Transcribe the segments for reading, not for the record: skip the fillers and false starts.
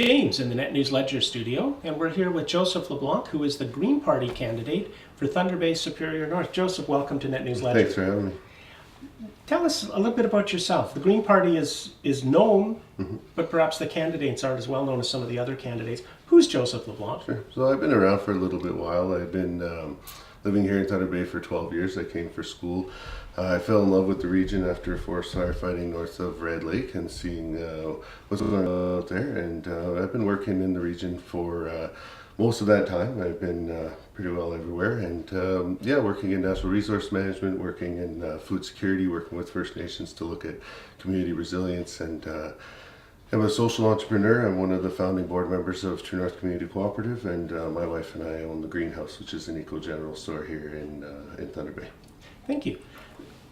James in the NetNewsLedger studio, and we're here with Joseph LeBlanc, who is the Green Party candidate for Thunder Bay Superior North. Joseph, welcome to NetNewsLedger. Thanks for having me. Tell us a little bit about yourself. The Green Party is known, but perhaps the candidates aren't as well known as some of the other candidates. Who's Joseph LeBlanc? Sure. So I've been around for a little bit while. I've been living here in Thunder Bay for 12 years. I came for school. I fell in love with the region after forest firefighting north of Red Lake and seeing what's going on out there. And I've been working in the region for most of that time. I've been pretty well everywhere, and working in natural resource management, working in food security, working with First Nations to look at community resilience, and I'm a social entrepreneur. I'm one of the founding board members of True North Community Cooperative, and my wife and I own the Greenhouse, which is an eco-general store here in Thunder Bay. Thank you.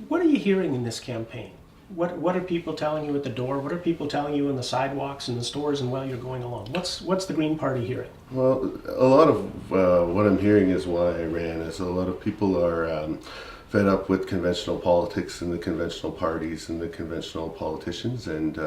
What are you hearing in this campaign? What are people telling you at the door? What are people telling you in the sidewalks and the stores and while you're going along? What's the Green Party hearing? Well, a lot of what I'm hearing is why I ran, is a lot of people are fed up with conventional politics and the conventional parties and the conventional politicians, and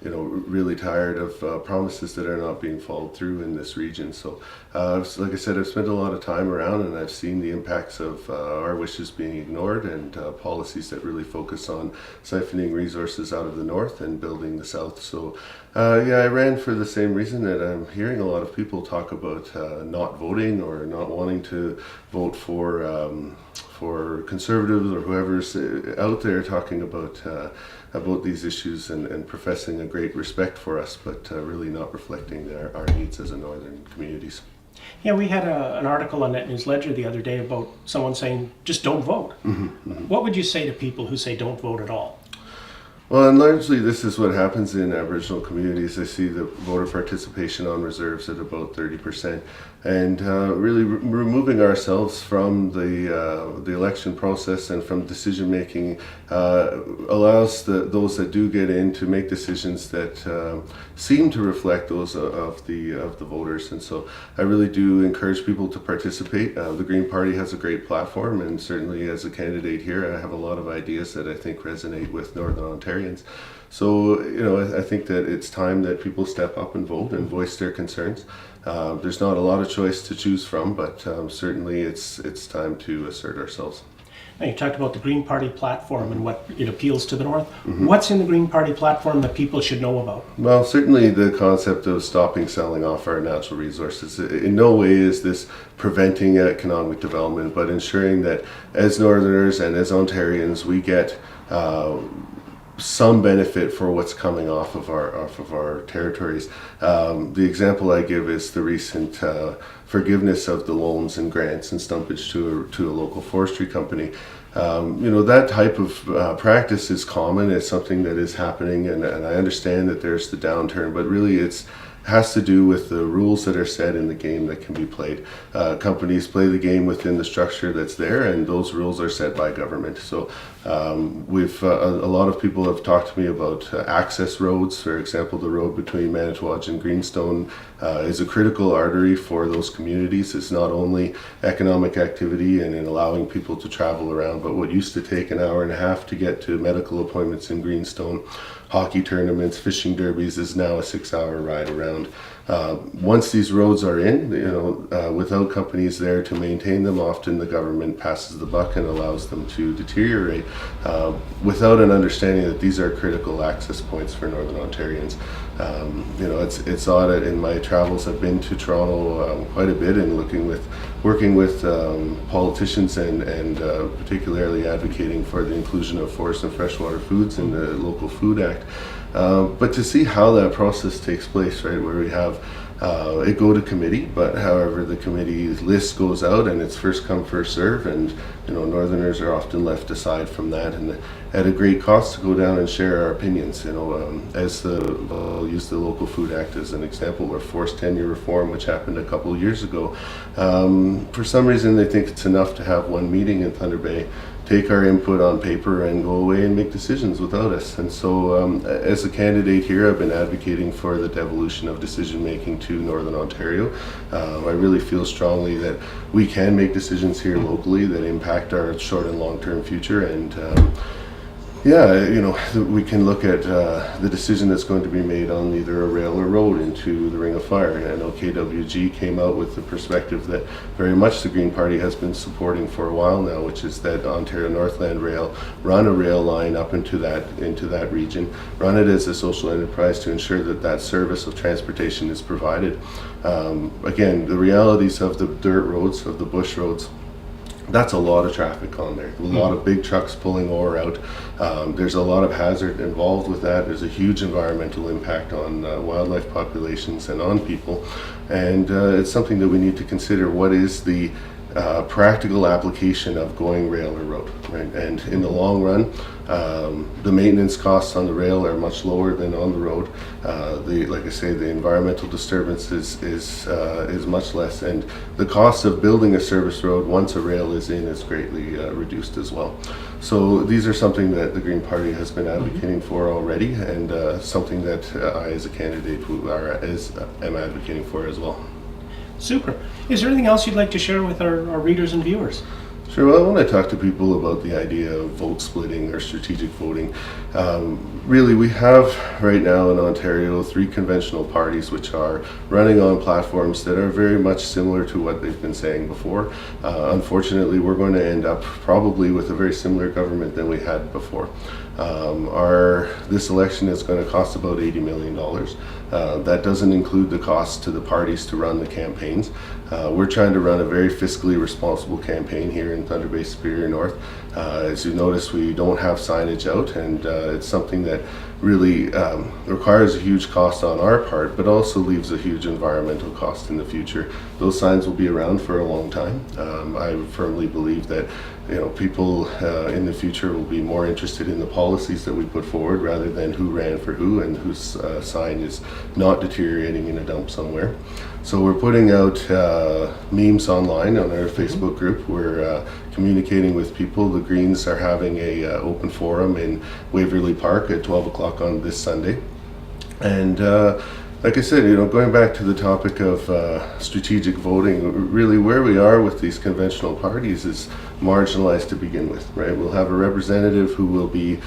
really tired of promises that are not being followed through in this region. So like I said, I've spent a lot of time around, and I've seen the impacts of our wishes being ignored, and policies that really focus on siphoning resources out of the north and building the south. So I ran for the same reason that I'm hearing a lot of people talk about not voting or not wanting to vote for conservatives or whoever's out there talking about these issues and professing a great respect for us, but really not reflecting our needs as a northern communities. Yeah, we had an article on NetNewsLedger the other day about someone saying, just don't vote. What would you say to people who say don't vote at all? Well, and largely this is what happens in Aboriginal communities. I see the voter participation on reserves at about 30%, and really removing ourselves from the election process and from decision making allows those that do get in to make decisions that seem to reflect those of the voters. And so I really do encourage people to participate. The Green Party has a great platform, and certainly as a candidate here, I have a lot of ideas that I think resonate with Northern Ontarians. So, I think that it's time that people step up and vote and voice their concerns. There's not a lot of choice to choose from, but certainly it's time to assert ourselves. Now, you talked about the Green Party platform and what it appeals to the north. What's in the Green Party platform that people should know about? Well, certainly the concept of stopping selling off our natural resources. In no way is this preventing economic development, but ensuring that as Northerners and as Ontarians, we get some benefit for what's coming off of our territories. The example I give is the recent forgiveness of the loans and grants and stumpage to a local forestry company. That type of practice is common. It's something that is happening, and I understand that there's the downturn, but really it has to do with the rules that are set in the game that can be played. Companies play the game within the structure that's there, and those rules are set by government. So a lot of people have talked to me about access roads. For example, the road between Manitowodge and Greenstone is a critical artery for those communities. It's not only economic activity and in allowing people to travel around, but what used to take an hour and a half to get to medical appointments in Greenstone, hockey tournaments, fishing derbies, is now a 6-hour ride around. Once these roads are in, without companies there to maintain them, often the government passes the buck and allows them to deteriorate without an understanding that these are critical access points for Northern Ontarians. It's odd. In my travels, I've been to Toronto quite a bit and working with politicians and particularly advocating for the inclusion of forest and freshwater foods in the Local Food Act. But to see how that process takes place, right, where we have it go to committee, but however the committee list goes out and it's first come first serve, and Northerners are often left aside from that, and at a great cost to go down and share our opinions. I'll use the Local Food Act as an example, or forced tenure reform, which happened a couple of years ago. For some reason they think it's enough to have one meeting in Thunder Bay, take our input on paper, and go away and make decisions without us. And so as a candidate here, I've been advocating for the devolution of decision making to Northern Ontario. I really feel strongly that we can make decisions here locally that impact our short and long-term future, and Yeah, we can look at the decision that's going to be made on either a rail or road into the Ring of Fire. And I know KWG came out with the perspective that very much the Green Party has been supporting for a while now, which is that Ontario Northland Rail run a rail line up into that region, run it as a social enterprise to ensure that that service of transportation is provided. Again, the realities of the dirt roads, of the bush roads, that's a lot of traffic on there. A lot of big trucks pulling ore out. There's a lot of hazard involved with that. There's a huge environmental impact on wildlife populations and on people. And it's something that we need to consider. What is the practical application of going rail or road, right? And in the long run, the maintenance costs on the rail are much lower than on the road. Like I say, the environmental disturbance is much less, and the cost of building a service road once a rail is in is greatly reduced as well. So these are something that the Green Party has been advocating for already, and something that I, as a candidate, am advocating for as well. Super. Is there anything else you'd like to share with our readers and viewers? Sure. Well, when I talk to people about the idea of vote splitting or strategic voting, really we have right now in Ontario 3 conventional parties which are running on platforms that are very much similar to what they've been saying before. Unfortunately, we're going to end up probably with a very similar government than we had before. This election is going to cost about $80 million. That doesn't include the cost to the parties to run the campaigns. We're trying to run a very fiscally responsible campaign here in Thunder Bay Superior North. As you notice, we don't have signage out, and it's something that really requires a huge cost on our part, but also leaves a huge environmental cost in the future. Those signs will be around for a long time. I firmly believe that people in the future will be more interested in the policies that we put forward rather than who ran for who and whose sign is not deteriorating in a dump somewhere. So we're putting out memes online on our Facebook group. We're communicating with people. The Greens are having a open forum in Waverly Park at 12 o'clock on this Sunday. And like I said, going back to the topic of strategic voting, really where we are with these conventional parties is marginalized to begin with, right? We'll have a representative who will be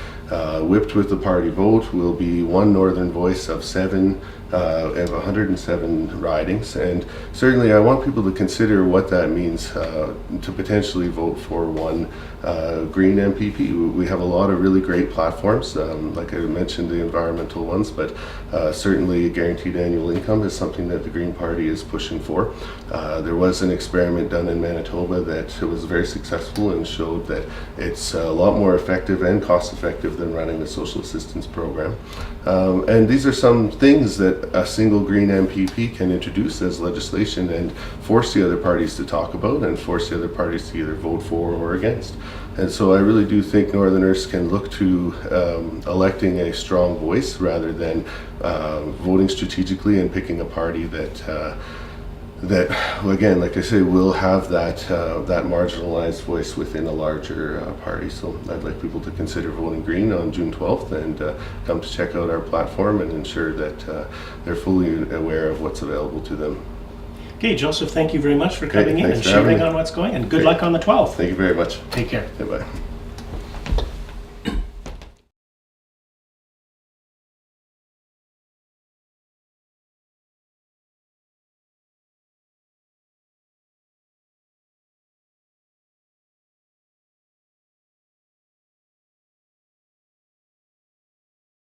whipped with the party vote, will be one northern voice of 107 ridings, and certainly I want people to consider what that means to potentially vote for one Green MPP. We have a lot of really great platforms, like I mentioned, the environmental ones, but certainly a guaranteed annual income is something that the Green Party is pushing for. There was an experiment done in Manitoba that was very successful and showed that it's a lot more effective and cost effective than running a social assistance program. And these are some things that a single Green MPP can introduce as legislation and force the other parties to talk about and force the other parties to either vote for or against. And so I really do think Northerners can look to electing a strong voice rather than voting strategically and picking a party that again, like I say, will have that marginalized voice within a larger party. So I'd like people to consider voting Green on June 12th and come to check out our platform and ensure that they're fully aware of what's available to them. Okay, Joseph, thank you very much for coming in and thanks for having sharing me. on what's going on. Good luck on the 12th. Thank you very much. Take care. Bye-bye.